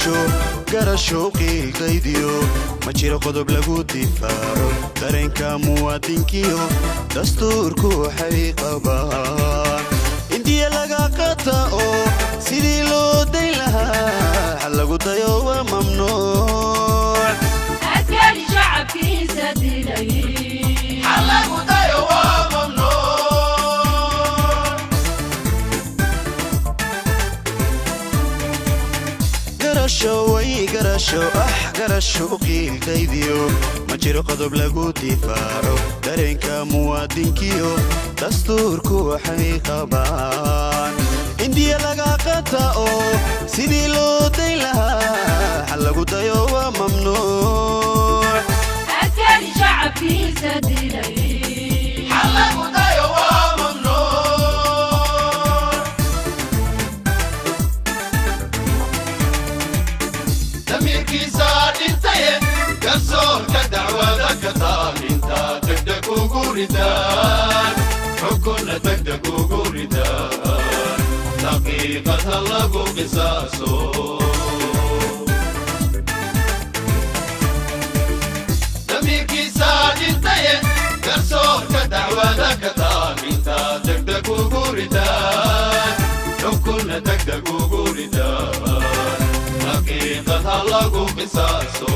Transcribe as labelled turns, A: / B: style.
A: garasho qiilkaydiyo ma jiro qodob lagu difaaco dareenka muwaadinkiyo dastuurku waxay qabaan indiya laga qatao sidii loo dayn lahaa xal lagu dayo waa mamnuuc
B: askari shacabkiisa dilay
A: xal lagu dayo waa mamnuuc garasho qiilkaydiyo ma jiro qodob lagu difaaco dareenka muwaadinkiyo dastuurku waxay qabaan indiya laga qatao sidii loo dayn lahaa xal lagu dayo waa mamnuuc
B: askari shacabkiisa dilay
A: xal lagu dayo waa garsoorka dacwada ka taalinta degdeg ugu ridaan xukunna degdeg ugu ridaan daqiiqad ha lagu qisaaso damiirkiisa dhintaye garsoorka dacwada ka taalinta degdeg ugu ridaan xukunna degdeg ugu ridaan daqiiqad ha lagu qisaaso